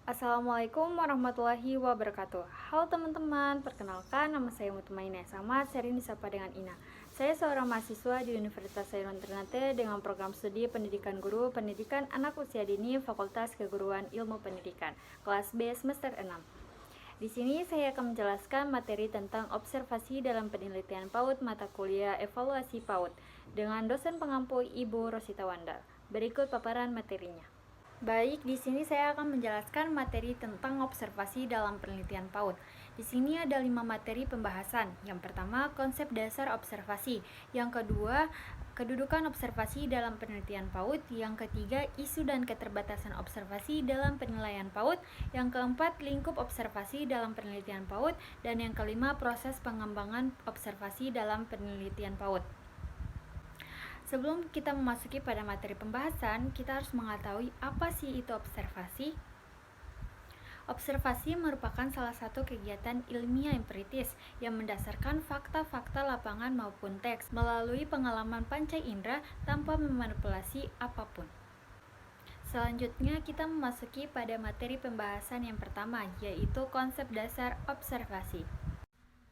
Assalamualaikum warahmatullahi wabarakatuh. Halo teman-teman, perkenalkan nama saya Mutmainah Samad, sering disapa dengan Ina. Saya seorang mahasiswa di Universitas Sains Ternate dengan program studi Pendidikan Guru, Pendidikan Anak Usia Dini, Fakultas Keguruan Ilmu Pendidikan, kelas B semester 6. Di sini saya akan menjelaskan materi tentang observasi dalam penelitian PAUD mata kuliah evaluasi PAUD dengan dosen pengampu Ibu Rosita Wanda. Berikut paparan materinya. Baik, di sini saya akan menjelaskan materi tentang observasi dalam penelitian PAUD. Di sini ada 5 materi pembahasan. Yang pertama, konsep dasar observasi. Yang kedua, kedudukan observasi dalam penelitian PAUD. Yang ketiga, isu dan keterbatasan observasi dalam penilaian PAUD. Yang keempat, lingkup observasi dalam penelitian PAUD. Dan yang kelima, proses pengembangan observasi dalam penelitian PAUD. Sebelum kita memasuki pada materi pembahasan, kita harus mengetahui apa sih itu observasi. Observasi merupakan salah satu kegiatan ilmiah empiritis yang mendasarkan fakta-fakta lapangan maupun teks melalui pengalaman panca indera tanpa memanipulasi apapun. Selanjutnya kita memasuki pada materi pembahasan yang pertama, yaitu konsep dasar observasi.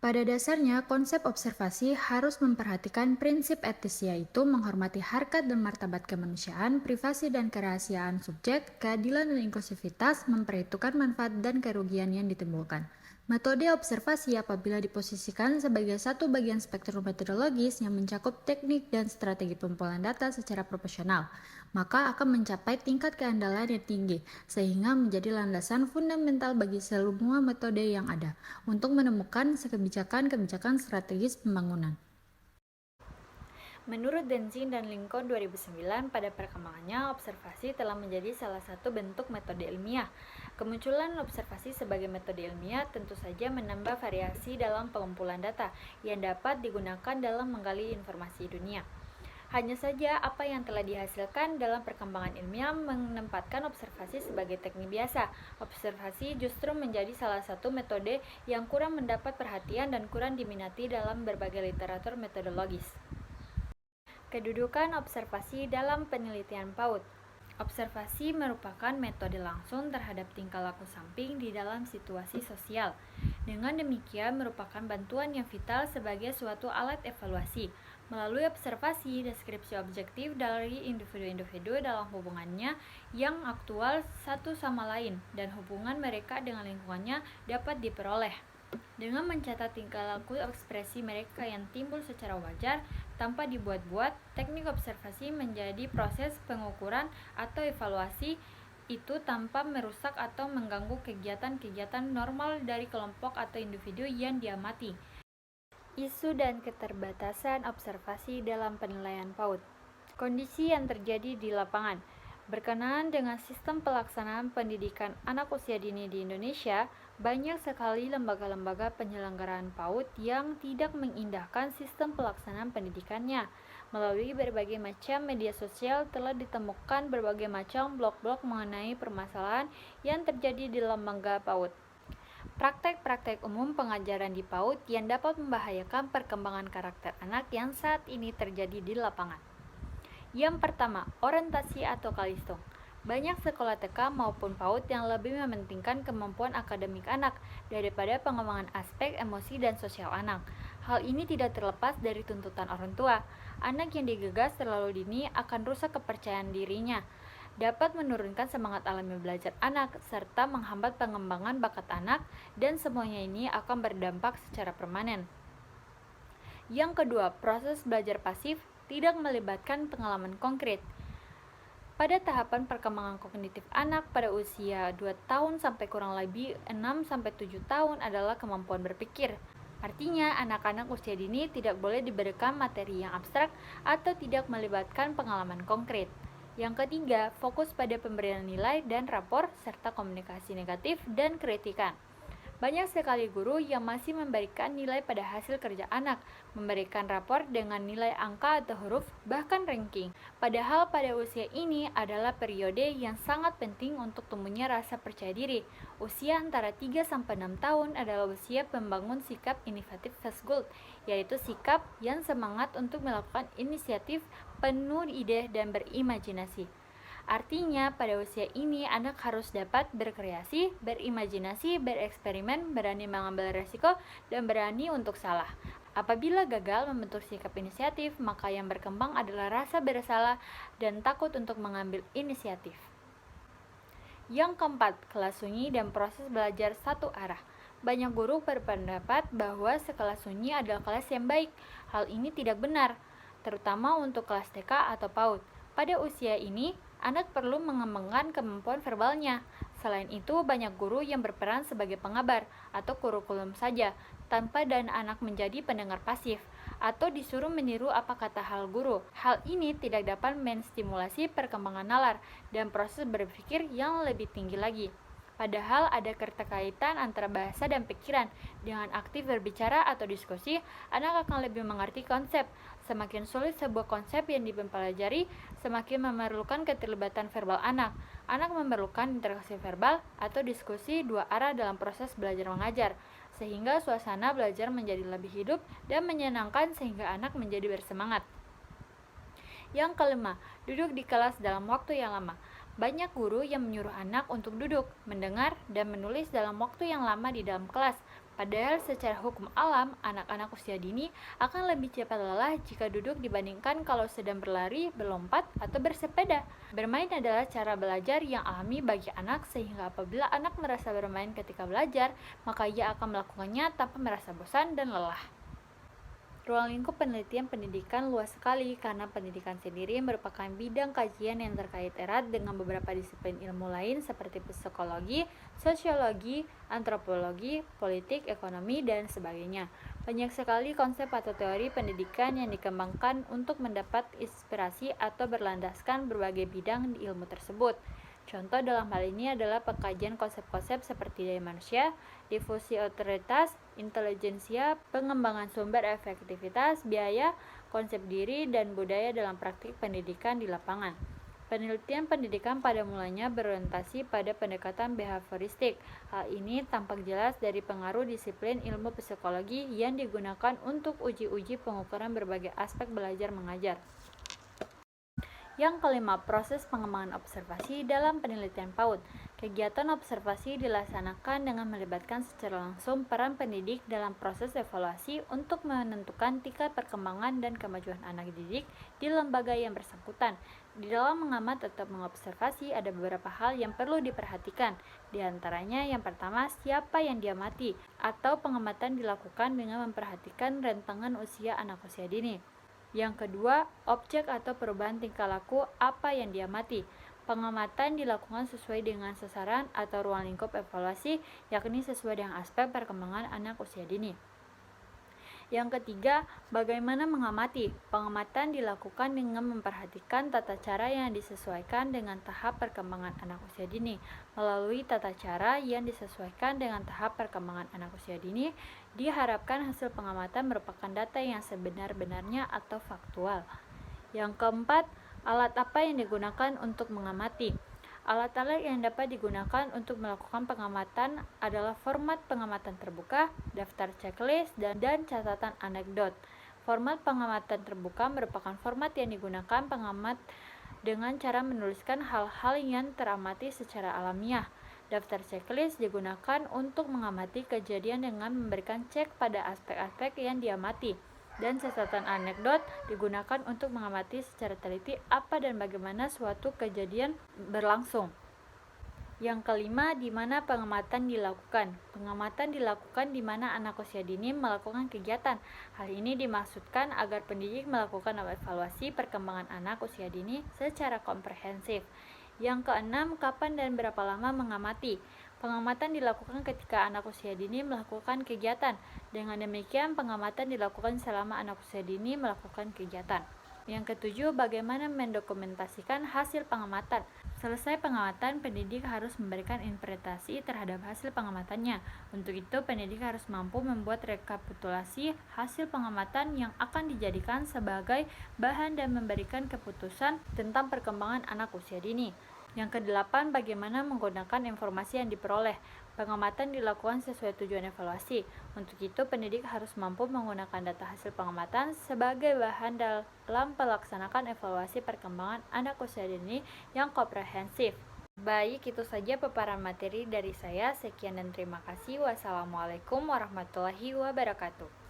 Pada dasarnya, konsep observasi harus memperhatikan prinsip etis, yaitu menghormati harkat dan martabat kemanusiaan, privasi dan kerahasiaan subjek, keadilan dan inklusivitas, memperhitungkan manfaat dan kerugian yang ditimbulkan. Metode observasi apabila diposisikan sebagai satu bagian spektrum metodologis yang mencakup teknik dan strategi pengumpulan data secara proporsional, maka akan mencapai tingkat keandalan yang tinggi, sehingga menjadi landasan fundamental bagi semua metode yang ada untuk menemukan kebijakan strategis pembangunan. Menurut Denzin dan Lincoln 2009, pada perkembangannya, observasi telah menjadi salah satu bentuk metode ilmiah. Kemunculan observasi sebagai metode ilmiah tentu saja menambah variasi dalam pengumpulan data yang dapat digunakan dalam menggali informasi dunia. Hanya saja apa yang telah dihasilkan dalam perkembangan ilmiah menempatkan observasi sebagai teknik biasa. Observasi justru menjadi salah satu metode yang kurang mendapat perhatian dan kurang diminati dalam berbagai literatur metodologis. Kedudukan observasi dalam penelitian PAUD. Observasi merupakan metode langsung terhadap tingkah laku samping di dalam situasi sosial. Dengan demikian merupakan bantuan yang vital sebagai suatu alat evaluasi. Melalui observasi, deskripsi objektif dari individu-individu dalam hubungannya yang aktual satu sama lain dan hubungan mereka dengan lingkungannya dapat diperoleh. Dengan mencatat tingkah laku ekspresi mereka yang timbul secara wajar tanpa dibuat-buat, teknik observasi menjadi proses pengukuran atau evaluasi itu tanpa merusak atau mengganggu kegiatan-kegiatan normal dari kelompok atau individu yang diamati. Isu dan keterbatasan observasi dalam penilaian PAUD. Kondisi yang terjadi di lapangan. Berkenaan dengan sistem pelaksanaan pendidikan anak usia dini di Indonesia, banyak sekali lembaga-lembaga penyelenggaraan PAUD yang tidak mengindahkan sistem pelaksanaan pendidikannya. Melalui berbagai macam media sosial telah ditemukan berbagai macam blog-blog mengenai permasalahan yang terjadi di lembaga PAUD. Praktek-praktek umum pengajaran di PAUD yang dapat membahayakan perkembangan karakter anak yang saat ini terjadi di lapangan. Yang pertama, orientasi atau kalistung. Banyak sekolah TK maupun PAUD yang lebih mementingkan kemampuan akademik anak daripada pengembangan aspek emosi dan sosial anak. Hal ini tidak terlepas dari tuntutan orang tua. Anak yang digegas terlalu dini akan rusak kepercayaan dirinya, dapat menurunkan semangat alami belajar anak, serta menghambat pengembangan bakat anak, dan semuanya ini akan berdampak secara permanen. Yang kedua, proses belajar pasif tidak melibatkan pengalaman konkret. Pada tahapan perkembangan kognitif anak pada usia 2 tahun sampai kurang lebih 6-7 tahun adalah kemampuan berpikir. Artinya, anak-anak usia dini tidak boleh diberikan materi yang abstrak atau tidak melibatkan pengalaman konkret. Yang ketiga, fokus pada pemberian nilai dan rapor serta komunikasi negatif dan kritikan. Banyak sekali guru yang masih memberikan nilai pada hasil kerja anak, memberikan rapor dengan nilai angka atau huruf, bahkan ranking. Padahal pada usia ini adalah periode yang sangat penting untuk tumbuhnya rasa percaya diri. Usia antara 3-6 tahun adalah usia pembangun sikap inovatif Fastgold, yaitu sikap yang semangat untuk melakukan inisiatif, penuh ide dan berimajinasi. Artinya, pada usia ini anak harus dapat berkreasi, berimajinasi, bereksperimen, berani mengambil resiko, dan berani untuk salah. Apabila gagal membentuk sikap inisiatif, maka yang berkembang adalah rasa bersalah dan takut untuk mengambil inisiatif. Yang keempat, kelas sunyi dan proses belajar satu arah. Banyak guru berpendapat bahwa sekelas sunyi adalah kelas yang baik. Hal ini tidak benar, terutama untuk kelas TK atau PAUD. Pada usia ini, anak perlu mengembangkan kemampuan verbalnya. Selain itu, banyak guru yang berperan sebagai pengabar atau kurikulum saja, tanpa dan anak menjadi pendengar pasif atau disuruh meniru apa kata hal guru. Hal ini tidak dapat menstimulasi perkembangan nalar dan proses berpikir yang lebih tinggi lagi. Padahal ada keterkaitan antara bahasa dan pikiran. Dengan aktif berbicara atau diskusi, anak akan lebih mengerti konsep. Semakin sulit sebuah konsep yang dipelajari, semakin memerlukan keterlibatan verbal anak. Anak memerlukan interaksi verbal atau diskusi dua arah dalam proses belajar mengajar, sehingga suasana belajar menjadi lebih hidup dan menyenangkan sehingga anak menjadi bersemangat. Yang kelima, duduk di kelas dalam waktu yang lama. Banyak guru yang menyuruh anak untuk duduk, mendengar, dan menulis dalam waktu yang lama di dalam kelas. Padahal secara hukum alam, anak-anak usia dini akan lebih cepat lelah jika duduk dibandingkan kalau sedang berlari, berlompat, atau bersepeda. Bermain adalah cara belajar yang alami bagi anak, sehingga apabila anak merasa bermain ketika belajar, maka ia akan melakukannya tanpa merasa bosan dan lelah. Ruang lingkup penelitian pendidikan luas sekali karena pendidikan sendiri merupakan bidang kajian yang terkait erat dengan beberapa disiplin ilmu lain seperti psikologi, sosiologi, antropologi, politik, ekonomi, dan sebagainya. Banyak sekali konsep atau teori pendidikan yang dikembangkan untuk mendapat inspirasi atau berlandaskan berbagai bidang di ilmu tersebut. Contoh dalam hal ini adalah pengkajian konsep-konsep seperti daya manusia, difusi otoritas, intelijensia, pengembangan sumber efektivitas, biaya, konsep diri, dan budaya dalam praktik pendidikan di lapangan. Penelitian pendidikan pada mulanya berorientasi pada pendekatan behavioristik. Hal ini tampak jelas dari pengaruh disiplin ilmu psikologi yang digunakan untuk uji-uji pengukuran berbagai aspek belajar mengajar. Yang kelima, proses pengembangan observasi dalam penelitian PAUD. Kegiatan observasi dilaksanakan dengan melibatkan secara langsung peran pendidik dalam proses evaluasi untuk menentukan tingkat perkembangan dan kemajuan anak didik di lembaga yang bersangkutan. Di dalam mengamat atau mengobservasi ada beberapa hal yang perlu diperhatikan. Di antaranya yang pertama, siapa yang diamati atau pengamatan dilakukan dengan memperhatikan rentangan usia anak usia dini. Yang kedua, objek atau perubahan tingkah laku apa yang diamati. Pengamatan dilakukan sesuai dengan sasaran atau ruang lingkup evaluasi, yakni sesuai dengan aspek perkembangan anak usia dini. Yang ketiga, bagaimana mengamati? Pengamatan dilakukan dengan memperhatikan tata cara yang disesuaikan dengan tahap perkembangan anak usia dini. Melalui tata cara yang disesuaikan dengan tahap perkembangan anak usia dini, diharapkan hasil pengamatan merupakan data yang sebenar-benarnya atau faktual. Yang keempat, alat apa yang digunakan untuk mengamati? Alat-alat yang dapat digunakan untuk melakukan pengamatan adalah format pengamatan terbuka, daftar checklist, dan catatan anekdot. Format pengamatan terbuka merupakan format yang digunakan pengamat dengan cara menuliskan hal-hal yang teramati secara alamiah. Daftar checklist digunakan untuk mengamati kejadian dengan memberikan cek pada aspek-aspek yang diamati. Dan catatan anekdot digunakan untuk mengamati secara teliti apa dan bagaimana suatu kejadian berlangsung. Yang kelima, di mana pengamatan dilakukan? Pengamatan dilakukan di mana anak usia dini melakukan kegiatan. Hal ini dimaksudkan agar pendidik melakukan evaluasi perkembangan anak usia dini secara komprehensif. Yang keenam, kapan dan berapa lama mengamati? Pengamatan dilakukan ketika anak usia dini melakukan kegiatan. Dengan demikian, pengamatan dilakukan selama anak usia dini melakukan kegiatan. Yang ketujuh, bagaimana mendokumentasikan hasil pengamatan? Selesai pengamatan, pendidik harus memberikan interpretasi terhadap hasil pengamatannya. Untuk itu, pendidik harus mampu membuat rekapitulasi hasil pengamatan yang akan dijadikan sebagai bahan dan memberikan keputusan tentang perkembangan anak usia dini. Yang kedelapan, bagaimana menggunakan informasi yang diperoleh. Pengamatan dilakukan sesuai tujuan evaluasi. Untuk itu, pendidik harus mampu menggunakan data hasil pengamatan sebagai bahan dalam melaksanakan evaluasi perkembangan anak usia dini yang komprehensif. Baik, itu saja paparan materi dari saya. Sekian dan terima kasih. Wassalamualaikum warahmatullahi wabarakatuh.